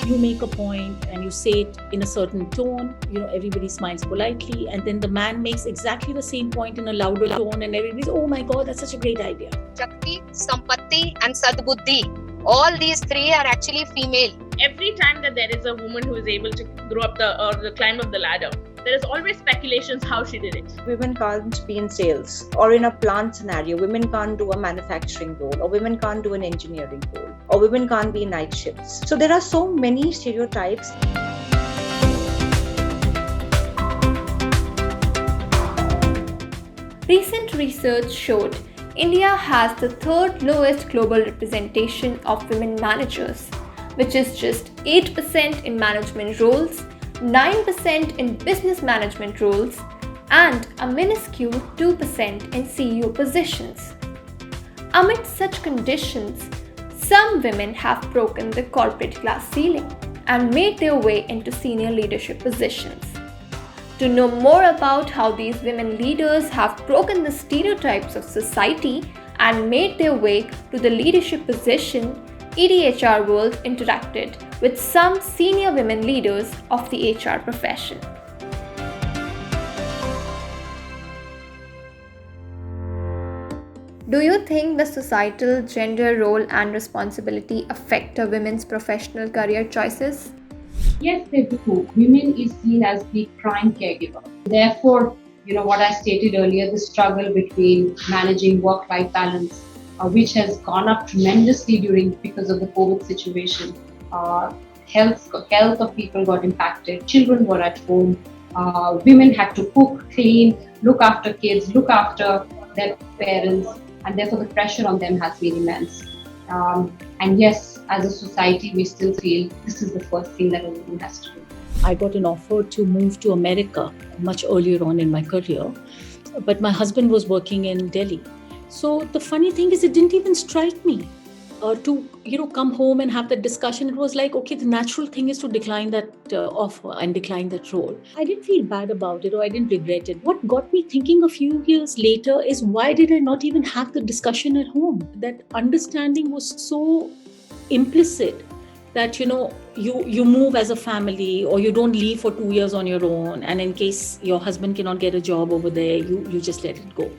You make a point and you say it in a certain tone, everybody smiles politely, and then the man makes exactly the same point in a louder tone, and everybody's, oh my God, that's such a great idea. Shakti, Sampatti, and Sadbuddhi. All these three are actually female. Every time that there is a woman who is able to grow up the climb up the ladder, there is always speculations how she did it. Women can't be in sales, or in a plant scenario, women can't do a manufacturing role, or women can't do an engineering role, or women can't be in night shifts. So there are so many stereotypes. Recent research showed India has the third lowest global representation of women managers, which is just 8% in management roles, 9% in business management roles, and a minuscule 2% in CEO positions. Amid such conditions, some women have broken the corporate class ceiling and made their way into senior leadership positions. To know more about how these women leaders have broken the stereotypes of society and made their way to the leadership position, EDHR World interacted with some senior women leaders of the HR profession. Do you think the societal gender role and responsibility affect a women's professional career choices? Yes, they do. Women is seen as the prime caregiver. Therefore, what I stated earlier, the struggle between managing work-life balance, which has gone up tremendously because of the COVID situation. Health of people got impacted. Children were at home. Women had to cook, clean, look after kids, look after their parents, and therefore the pressure on them has been immense. And yes, as a society, we still feel this is the first thing that a woman has to do. I got an offer to move to America much earlier on in my career, but my husband was working in Delhi. So the funny thing is, it didn't even strike me to come home and have that discussion. It was like, okay, the natural thing is to decline that offer and decline that role. I didn't feel bad about it, or I didn't regret it. What got me thinking a few years later is, why did I not even have the discussion at home? That understanding was so implicit that you move as a family, or you don't leave for 2 years on your own, and in case your husband cannot get a job over there, you just let it go.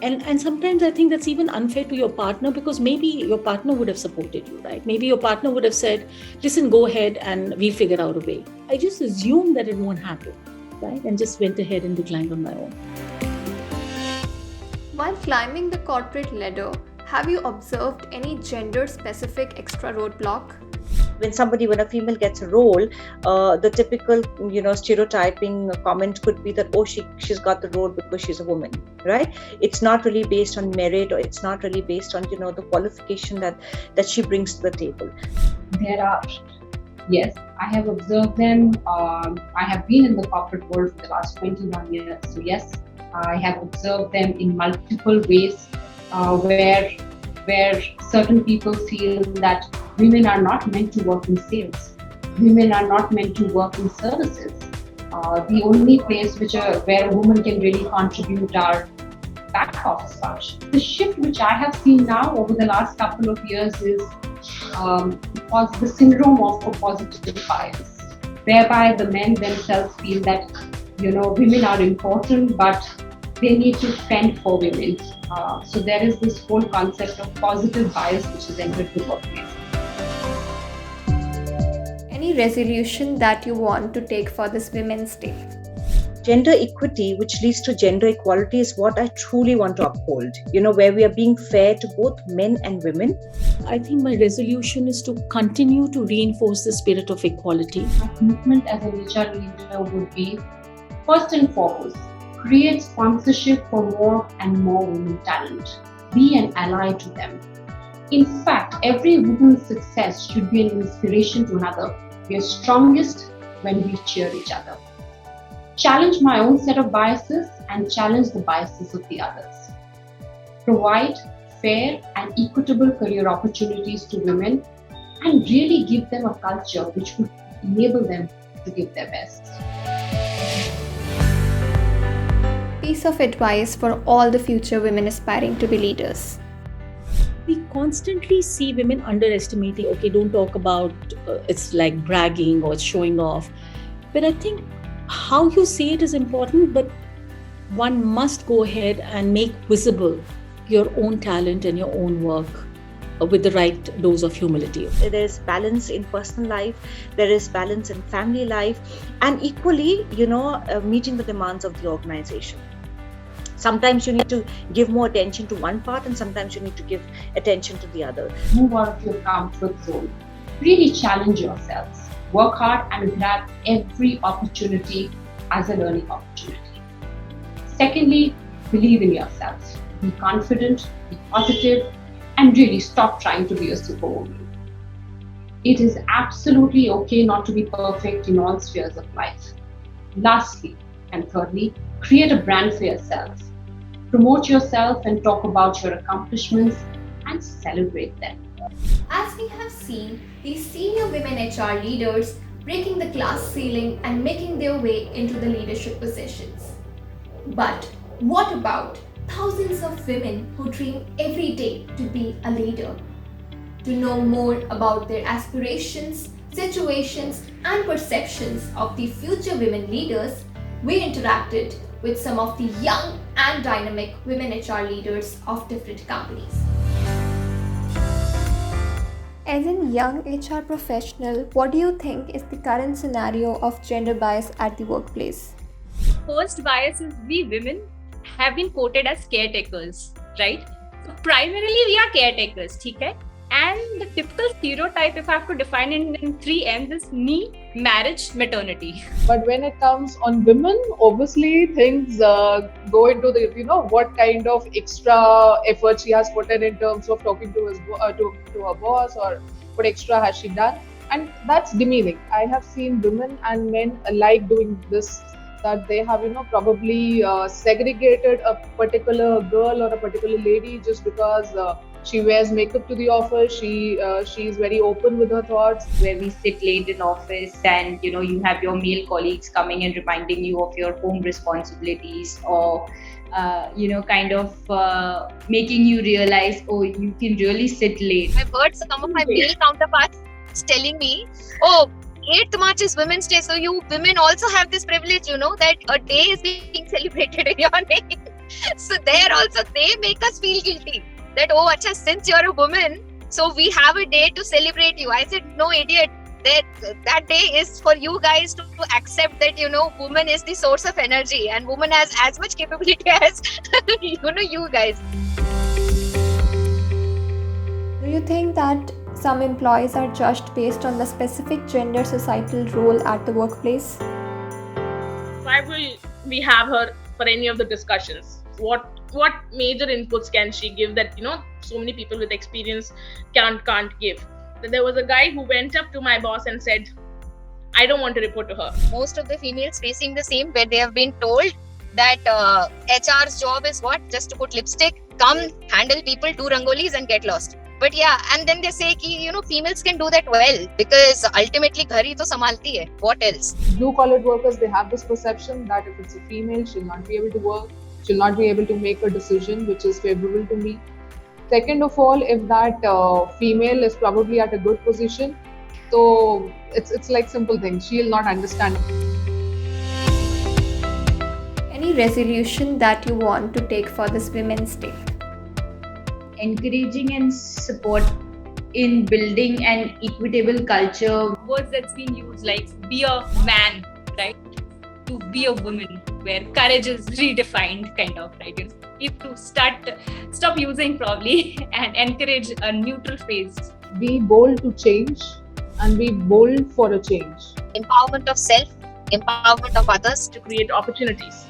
And sometimes I think that's even unfair to your partner, because maybe your partner would have supported you, right? Maybe your partner would have said, listen, go ahead and we'll figure out a way. I just assumed that it won't happen, right? And just went ahead and declined on my own. While climbing the corporate ladder, have you observed any gender-specific extra roadblock? When a female gets a role, the typical, stereotyping comment could be that, oh, she's got the role because she's a woman, right? It's not really based on merit, or it's not really based on, the qualification that she brings to the table. There are, yes, I have observed them. I have been in the corporate world for the last 21 years. So yes, I have observed them in multiple ways where certain people feel that women are not meant to work in sales. Women are not meant to work in services. The only place where a woman can really contribute are back office functions. The shift which I have seen now over the last couple of years is the syndrome of a positive bias, whereby the men themselves feel that women are important, but they need to fend for women. So there is this whole concept of positive bias which has entered the workplace. Any resolution that you want to take for this Women's Day? Gender equity, which leads to gender equality, is what I truly want to uphold, where we are being fair to both men and women. I think my resolution is to continue to reinforce the spirit of equality. My commitment as an HR leader would be, first and foremost, create sponsorship for more and more women talent. Be an ally to them. In fact, every woman's success should be an inspiration to another. We are strongest when we cheer each other. Challenge my own set of biases and challenge the biases of the others. Provide fair and equitable career opportunities to women, and really give them a culture which would enable them to give their best. Piece of advice for all the future women aspiring to be leaders. We constantly see women underestimating, okay, don't talk about it's like bragging or it's showing off. But I think how you say it is important, but one must go ahead and make visible your own talent and your own work with the right dose of humility. There is balance in personal life, there is balance in family life, and equally, meeting the demands of the organization. Sometimes you need to give more attention to one part, and sometimes you need to give attention to the other. Move out of your comfort zone. Really challenge yourselves. Work hard and grab every opportunity as a learning opportunity. Secondly, believe in yourselves. Be confident, be positive, and really stop trying to be a superwoman. It is absolutely okay not to be perfect in all spheres of life. Lastly and thirdly, create a brand for yourself. Promote yourself and talk about your accomplishments and celebrate them. As we have seen, these senior women HR leaders breaking the glass ceiling and making their way into the leadership positions. But what about thousands of women who dream every day to be a leader? To know more about their aspirations, situations, and perceptions of the future women leaders, we interacted with some of the young and dynamic women HR leaders of different companies. As a young HR professional, what do you think is the current scenario of gender bias at the workplace? First bias is we women have been quoted as caretakers, right? So primarily we are caretakers, okay? And the typical stereotype, if I have to define it in 3 M's, is me, marriage, maternity. But when it comes on women, obviously things go into the, what kind of extra effort she has put in terms of talking to her boss, or what extra has she done. And that's demeaning. I have seen women and men alike doing this, that they have, probably segregated a particular girl or a particular lady just because she wears makeup to the office. She is very open with her thoughts. Where we sit late in office, and you have your male colleagues coming and reminding you of your home responsibilities, or making you realize, oh, you can really sit late. I've heard some of my male counterparts telling me, oh, 8th March is Women's Day, so you women also have this privilege, that a day is being celebrated in your name. So there also they make us feel guilty that, oh, acha, since you're a woman, so we have a day to celebrate you. I said, no, idiot. That day is for you guys to accept that, woman is the source of energy, and woman has as much capability as, you guys. Do you think that some employees are judged based on the specific gender societal role at the workplace? Why will we have her for any of the discussions? What major inputs can she give that so many people with experience can't give? There was a guy who went up to my boss and said, I don't want to report to her. Most of the females facing the same, where they have been told that HR's job is what? Just to put lipstick, come, handle people, do rangolis and get lost. But yeah, and then they say ki, females can do that well, because ultimately ghar hi to samalti hai. What else? Blue-collared workers, they have this perception that if it's a female, she'll not be able to work, she'll not be able to make a decision which is favorable to me. Second of all, if that female is probably at a good position, so it's like simple things, she'll not understand. Any resolution that you want to take for this Women's Day? Encouraging and support in building an equitable culture. Words that's been used like be a man, right? To be a woman, where courage is redefined, kind of, right? You have to stop using probably and encourage a neutral phase. Be bold to change and be bold for a change. Empowerment of self, empowerment of others. To create opportunities.